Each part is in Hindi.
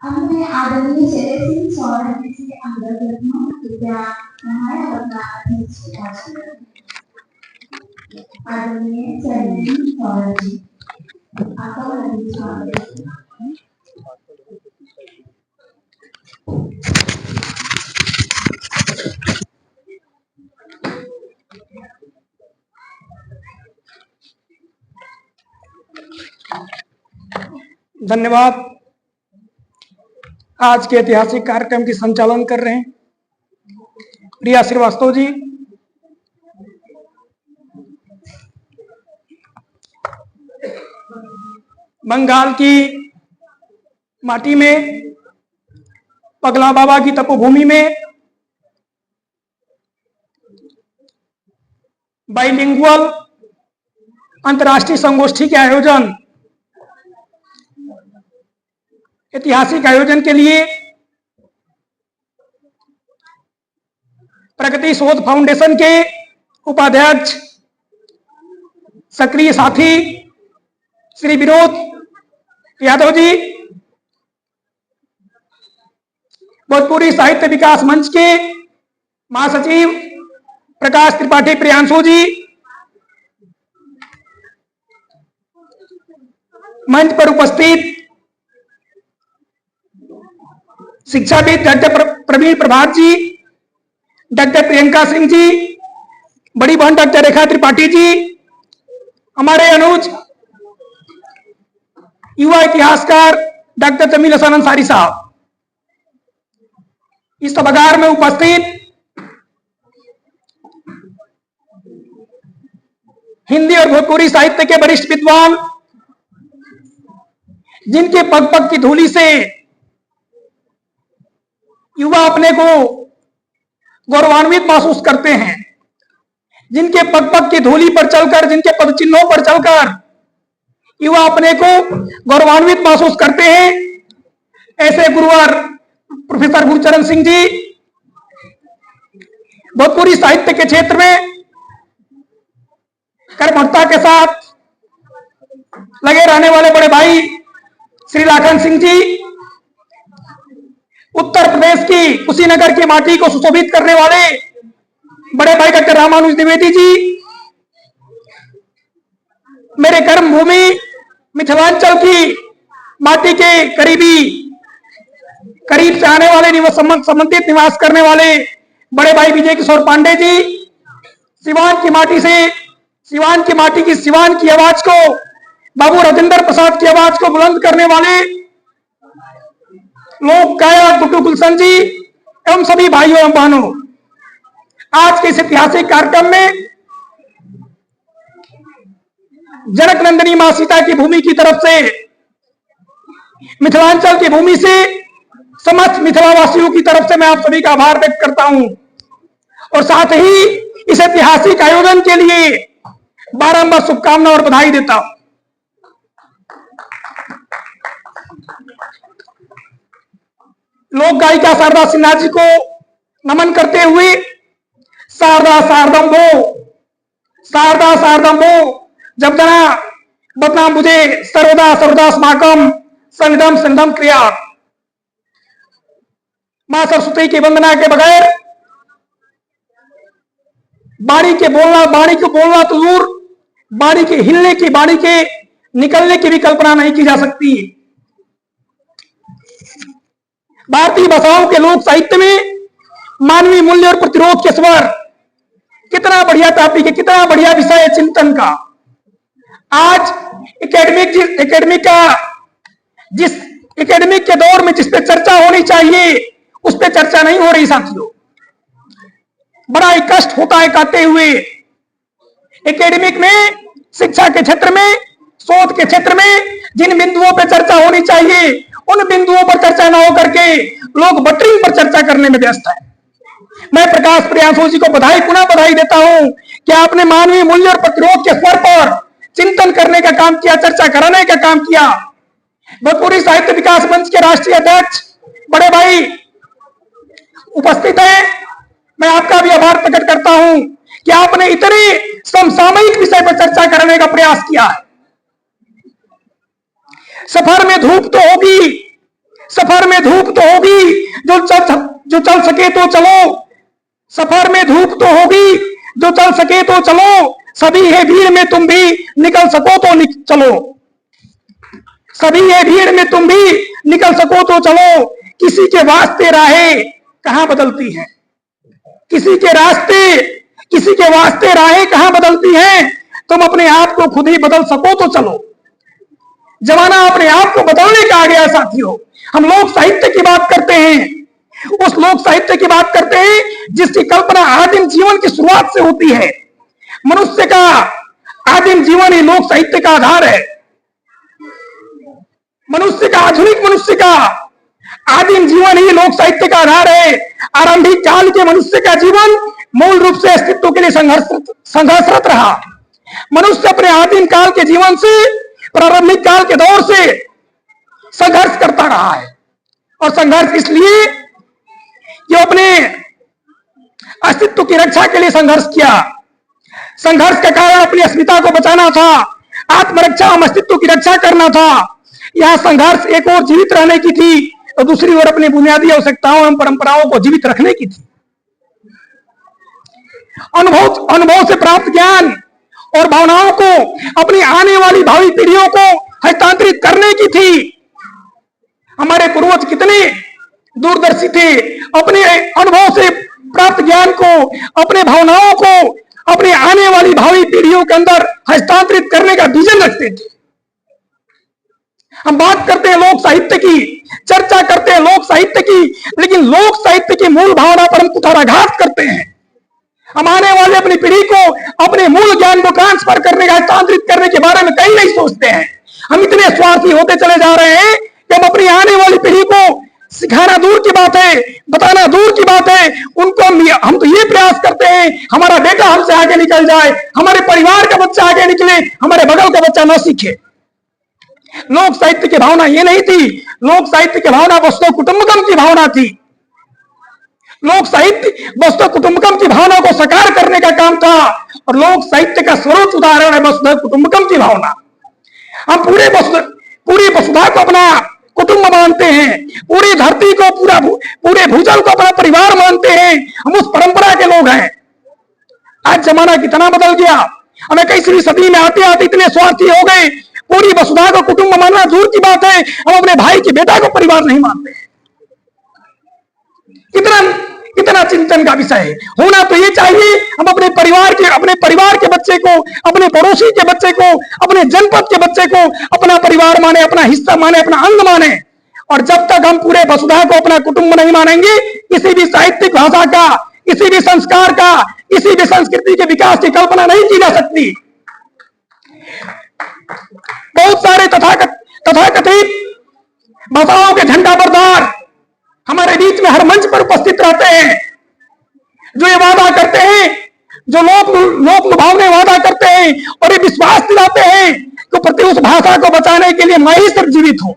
हमने आदरणीय चेहरे सिंह सौरभ जी के अंतर्गत कृपया नहाया अपना अध्यक्ष आदरणीय चेहरे सिंह सौरभ जी आपका अध्यक्ष धन्यवाद। आज के ऐतिहासिक कार्यक्रम की संचालन कर रहे हैं प्रिया श्रीवास्तव जी। बंगाल की माटी में, पगला बाबा की तपोभूमि में बाइलिंगुअल अंतर्राष्ट्रीय संगोष्ठी के आयोजन, ऐतिहासिक आयोजन के लिए प्रगति शोध फाउंडेशन के उपाध्यक्ष सक्रिय साथी श्री विनोद यादव जी, भोजपुरी साहित्य विकास मंच के महासचिव प्रकाश त्रिपाठी प्रियांशु जी, मंच पर उपस्थित शिक्षाविद डॉक्टर प्रवीण प्रभात जी, डॉक्टर प्रियंका सिंह जी, बड़ी बहन डॉक्टर रेखा त्रिपाठी जी, हमारे अनुज युवा इतिहासकार डॉक्टर जमील हसन अंसारी साहब, इस सभागार में उपस्थित हिंदी और भोजपुरी साहित्य के वरिष्ठ विद्वान, जिनके पग पग की धूली से युवा अपने को गौरवान्वित महसूस करते हैं, जिनके पग पग की धूली पर चलकर, जिनके पद चिन्हों पर चलकर युवा अपने को गौरवान्वित महसूस करते हैं, ऐसे गुरुवर प्रोफेसर गुरचरण सिंह जी, भोजपुरी साहित्य के क्षेत्र में कर्मठता के साथ लगे रहने वाले बड़े भाई श्री लाखन सिंह जी, उत्तर प्रदेश की कुशीनगर की माटी को सुशोभित करने वाले बड़े भाई डॉक्टर रामानुज द्विवेदी जी, मेरे कर्म भूमि मिथिलांचल की माटी के करीब से आने वाले संबंधित निवास करने वाले बड़े भाई विजय किशोर पांडे जी, सिवान की माटी की सिवान की आवाज को, बाबू राजेंद्र प्रसाद की आवाज को बुलंद करने वाले लोक गायक गुड्डू गुलशन जी एवं सभी भाइयों एवं बहनों, आज के इस ऐतिहासिक कार्यक्रम में जनक नंदिनी मां सीता की भूमि की तरफ से, मिथिलांचल की भूमि से समस्त मिथिलावासियों की तरफ से मैं आप सभी का आभार व्यक्त करता हूं और साथ ही इस ऐतिहासिक आयोजन के लिए बारंबार शुभकामना और बधाई देता हूं। लोक गायिका शारदा सिन्हा जी को नमन करते हुए शारदा शारदम्भो, शारदा शारदम्भो, जब जना बदनाम मुझे सर्वदा सर्वदा स्माकम सनिधम सनिधम क्रिया। मां सरस्वती की वंदना के बगैर वाणी को बोलना तो दूर, वाणी के हिलने की, वाणी के निकलने की भी कल्पना नहीं की जा सकती। भारतीय भाषाओं के लोक साहित्य में मानवीय मूल्य और प्रतिरोध के स्वर, कितना बढ़िया टॉपिक है, कितना बढ़िया विषय है चिंतन का। आज जिस एकेडमिक के दौर में जिस पे चर्चा होनी चाहिए उस पे चर्चा नहीं हो रही साथियों। बड़ा ही कष्ट होता है कहते हुए, एकेडमिक में, शिक्षा के क्षेत्र में, शोध के क्षेत्र में जिन बिंदुओं पर चर्चा होनी चाहिए उन बिंदुओं पर चर्चा न होकर के लोग बटरिंग पर चर्चा करने में व्यस्त है। मैं प्रकाश प्रियांशु जी को पुनः बधाई देता हूं कि आपने मानवीय मूल्य और प्रतिरोध के स्वर पर चिंतन करने का काम किया, चर्चा कराने का काम किया। भोजपुरी साहित्य विकास मंच के राष्ट्रीय अध्यक्ष बड़े भाई उपस्थित हैं, मैं आपका भी आभार प्रकट करता हूं कि आपने इतने समसामयिक विषय पर चर्चा करने का प्रयास किया है। सफर में धूप तो होगी, सफर में धूप तो होगी, जो चल सके तो चलो, सफर में धूप तो होगी, जो चल सके तो चलो, सभी है भीड़ में तुम भी निकल सको तो चलो, सभी है भीड़ में तुम भी निकल सको तो चलो, किसी के वास्ते राहें कहां बदलती हैं, किसी के वास्ते राहें कहां बदलती हैं, तुम अपने आप को खुद ही बदल सको तो चलो। जमाना अपने आप को बदलने का आ गया साथियों। हम लोक साहित्य की बात करते हैं, उस लोक साहित्य की बात करते हैं जिसकी कल्पना आदिम जीवन की शुरुआत से होती है। मनुष्य का आदिम जीवन ही लोक साहित्य का आधार है। मनुष्य का, आधुनिक मनुष्य का आदिम जीवन ही लोक साहित्य का आधार है। आरंभिक काल के मनुष्य का जीवन मूल रूप से अस्तित्व के लिए संघर्षरत रहा। मनुष्य अपने आदिम काल के जीवन से प्रारंभिक काल के दौर से संघर्ष करता रहा है, और संघर्ष इसलिए कि अपने अस्तित्व की रक्षा के लिए संघर्ष किया। संघर्ष का कारण अपनी अस्मिता को बचाना था, आत्मरक्षा एवं अस्तित्व की रक्षा करना था। यह संघर्ष एक ओर जीवित रहने की थी और दूसरी ओर अपनी बुनियादी आवश्यकताओं एवं परंपराओं को जीवित रखने की थी। अनुभव से प्राप्त ज्ञान और भावनाओं को अपनी आने वाली भावी पीढ़ियों को हस्तांतरित करने की थी। हमारे पूर्वज कितने दूरदर्शी थे, अपने अनुभव से प्राप्त ज्ञान को, अपने भावनाओं को अपने आने वाली भावी पीढ़ियों के अंदर हस्तांतरित करने का विजन रखते थे। हम बात करते हैं लोक साहित्य की, चर्चा करते हैं लोक साहित्य की, लेकिन लोक साहित्य की मूल भावना पर हम कुठाराघात करते हैं। हम आने वाले अपनी पीढ़ी को अपने मूल ज्ञान को ट्रांसफर करने का, हस्तांतरित करने के बारे में कहीं नहीं सोचते हैं। हम इतने स्वार्थी होते चले जा रहे हैं कि हम अपनी आने वाली पीढ़ी को सिखाना दूर की बात है, बताना दूर की बात है, उनको हम तो ये प्रयास करते हैं हमारा बेटा हमसे आगे निकल जाए, हमारे परिवार का बच्चा आगे निकले, हमारे बगल का बच्चा ना सीखे। लोक साहित्य की भावना ये नहीं थी। लोक साहित्य की भावना वस्तु कुटुंबकम की भावना थी। लोक साहित्य वस्तु कुटुंबकम की भावना को साकार करने का काम था, और लोक साहित्य का सर्वोच्च उदाहरण है वसुधैव कुटुंबकम की भावना। हम पूरी वसुधा को अपना कुटुंब मानते हैं, पूरी धरती को, पूरे भूजल को अपना परिवार मानते हैं। हम उस परंपरा के लोग हैं। आज जमाना कितना बदल गया। हमें 21वीं सदी में आते आते इतने स्वार्थी हो गए, पूरी वसुधा को कुटुंब मानना दूर की बात है, हम अपने भाई की बेटा को परिवार नहीं मानते। कितना चिंतन का विषय है। होना तो ये चाहिए हम अपने परिवार के बच्चे को, अपने पड़ोसी के बच्चे को, अपने जनपद के बच्चे को अपना परिवार माने, अपना हिस्सा माने, अपना अंग माने। और जब तक हम पूरे वसुधा को अपना कुटुंब नहीं मानेंगे, किसी भी साहित्यिक भाषा का, किसी भी संस्कार का, किसी भी संस्कृति के विकास की कल्पना नहीं की जा सकती। बहुत सारे तथाकथित भाषाओं के झंडा बरदार हमारे बीच में हर मंच पर उपस्थित रहते हैं, जो ये वादा करते हैं, जो लोक लुभावने वादा करते हैं और ये विश्वास दिलाते हैं कि प्रति उस भाषा को बचाने के लिए मैं ही सिर्फ जीवित हूं।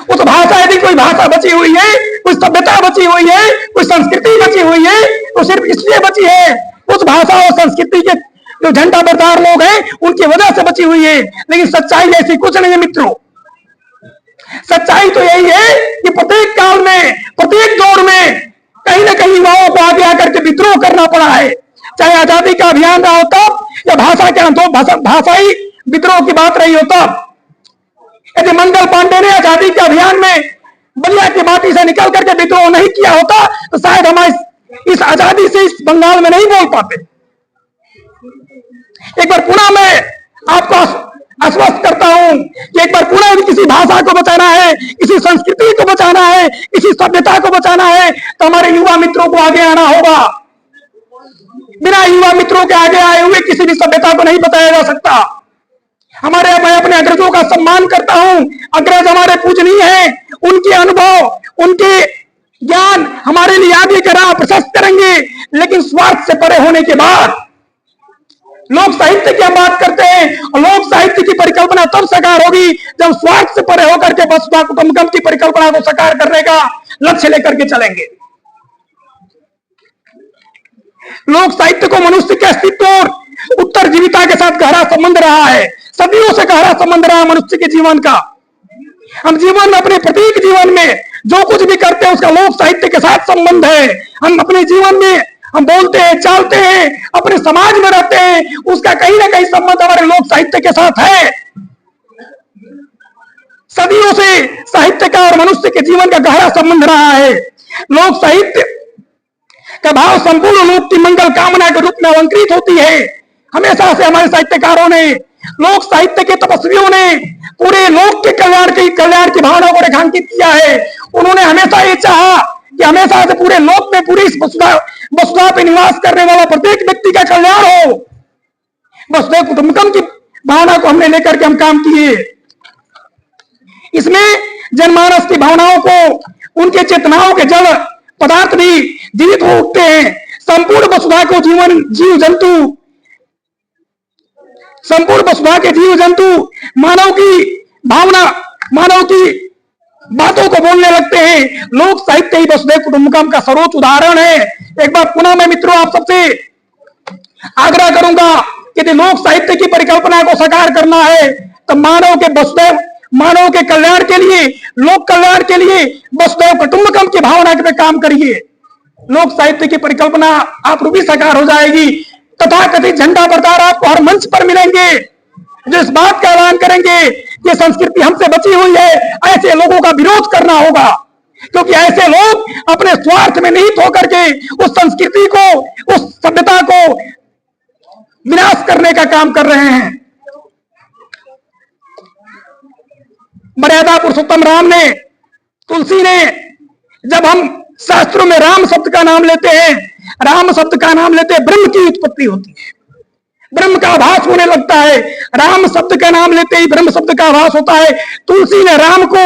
उस भाषा, यदि कोई भाषा बची हुई है, कोई सभ्यता बची हुई है, कोई संस्कृति बची हुई है, तो सिर्फ इसलिए बची है, उस भाषा और संस्कृति के जो झंडा बरदार लोग हैं उनकी वजह से बची हुई है। लेकिन सच्चाई ऐसी कुछ नहीं है मित्रों। सच्चाई तो यही है कि प्रत्येक काल में, प्रत्येक दौर में कहीं ना कहीं युवाओं को आगे आकर के विद्रोह करना पड़ा है। चाहे आजादी का अभियान रहा हो तब, या भाषा के भाषाई विद्रोह की बात रही हो तब। यदि मंगल पांडे ने आजादी के अभियान में बलिया की माटी से निकल करके विद्रोह नहीं किया होता तो शायद हम इस आजादी से इस बंगाल में नहीं बोल पाते। एक बार पुनः मैं आपको आश्वस्त करता हूं कि एक बार पुनः किसी भाषा को बचाना है, किसी संस्कृति को बचाना है, किसी सभ्यता को बचाना है, तो हमारे युवा मित्रों को आगे आना होगा। बिना युवा मित्रों के आगे आए हुए किसी भी सभ्यता को नहीं बताया जा सकता। मैं अपने अग्रजों का सम्मान करता हूं। अग्रज हमारे पूजनीय हैं, उनके अनुभव, उनके ज्ञान हमारे लिए आगे का राह प्रशस्त करेंगे। लेकिन स्वार्थ से परे होने के बाद लोक साहित्य की हम बात करते हैं, और लोक साहित्य की परिकल्पना तब साकार होगी जब स्वार्थ से परे होकर के वसुधा कुटुंबकम की परिकल्पना को साकार करने का लक्ष्य लेकर के चलेंगे। लोक साहित्य को मनुष्य के अस्तित्व और उत्तरजीविता के साथ गहरा संबंध रहा है, सदियों से गहरा संबंध रहा मनुष्य के जीवन का। हम जीवन में अपने प्रत्येक जीवन में जो कुछ भी करते हैं उसका लोक साहित्य के साथ संबंध है। हम अपने जीवन में हम बोलते हैं, चालते हैं, अपने समाज में रहते हैं, उसका कहीं ना कहीं संबंध हमारे लोक साहित्य के साथ है। सदियों से साहित्य का और मनुष्य के जीवन का गहरा संबंध रहा है। लोक साहित्य का भाव संपूर्ण लोक की मंगल कामना के रूप में अलंकृत होती है। हमेशा से हमारे साहित्यकारों ने, लोक साहित्य के तपस्वियों ने पूरे लोक के कल्याण की भावना को रेखांकित किया है। उन्होंने हमेशा ये चाहा कि हमेशा से पूरे लोक में, पूरी इस वसुधा पे निवास करने वाला प्रत्येक व्यक्ति का कल्याण हो। वसुधैव कुटुंबकम की भावना को हमने लेकर के हम काम किए। इसमें जनमानस की भावनाओं को, उनके चेतनाओं के जड़ पदार्थ भी जीवित हो उठते हैं। संपूर्ण वसुधा को संपूर्ण वसुधा के जीव जंतु मानव की भावना, मानव की बातों को बोलने लगते हैं। लोक साहित्य ही वसुधैव कुटुंबकम का सर्वोच्च उदाहरण है। एक बार पुनः मैं मित्रों आप सबसे आग्रह करूंगा कि यदि लोक साहित्य की परिकल्पना को साकार करना है तो मानव के कल्याण के लिए, लोक कल्याण के लिए वसुधैव कुटुंबकम की भावना पे काम करिए। लोक साहित्य की परिकल्पना आप रूपी साकार हो जाएगी। तथा कथित झंडा बरदार आपको हर मंच पर मिलेंगे जो इस बात का ऐलान करेंगे कि संस्कृति हमसे बची हुई है। ऐसे लोगों का विरोध करना होगा, क्योंकि ऐसे लोग अपने स्वार्थ में निहित होकर के उस संस्कृति को, उस सभ्यता को विनाश करने का काम कर रहे हैं। मर्यादा पुरुषोत्तम राम ने, तुलसी ने, जब हम शास्त्रों में राम शब्द का नाम लेते हैं, राम शब्द का नाम लेते हैं, ब्रह्म की उत्पत्ति होती है, ब्रह्म का आभास होने लगता है। राम शब्द का नाम लेते ही ब्रह्म शब्द का आभास होता है। तुलसी ने राम को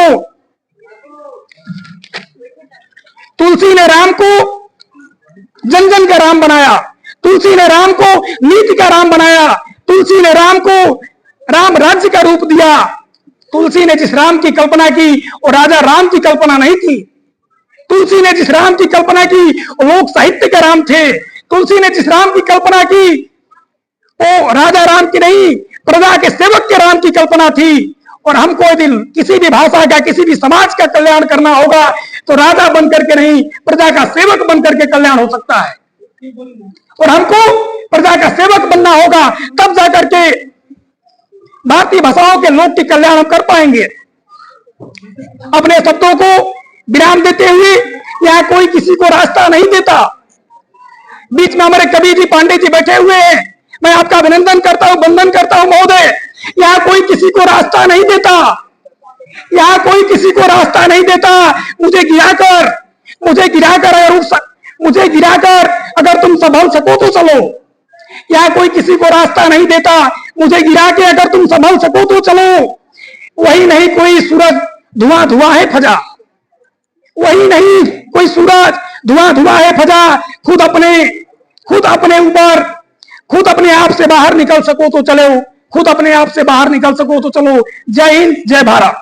जन जन का राम बनाया। तुलसी ने राम को नीति का राम बनाया। तुलसी ने राम को राम राज्य का रूप दिया। तुलसी ने जिस राम की कल्पना की वो राजा राम की कल्पना नहीं थी। तुलसी ने जिस राम की कल्पना की वो लोक साहित्य के राम थे। तुलसी ने जिस राम की कल्पना की वो राजा राम की नहीं, प्रजा के सेवक के राम की कल्पना थी। और हमको यदि किसी भी भाषा का, किसी भी समाज का कल्याण करना होगा तो राजा बनकर के नहीं, प्रजा का सेवक बनकर के कल्याण हो सकता है। और हमको प्रजा का सेवक बनना होगा, तब जाकर के भारतीय भाषाओं के लोक के कल्याण हम कर पाएंगे। अपने शब्दों को विराम देते हुए यहाँ कोई किसी को रास्ता नहीं देता। बीच में हमारे कबीर जी, पांडे जी बैठे हुए हैं। मैं आपका अभिनंदन करता हूं, वंदन करता हूं महोदय। यहाँ कोई किसी को रास्ता नहीं देता, यहाँ कोई किसी को रास्ता नहीं देता। मुझे गिराकर अगर तुम संभल सको तो चलो। यहाँ कोई किसी को रास्ता नहीं देता। मुझे गिरा के अगर तुम संभल सको तो चलो। वही नहीं कोई सूरज धुआं धुआं है फजा, वही नहीं कोई सूरज धुआं धुआं है फजा। खुद अपने आप से बाहर निकल सको तो चलो, खुद अपने आप से बाहर निकल सको तो चलो। जय हिंद, जय भारत।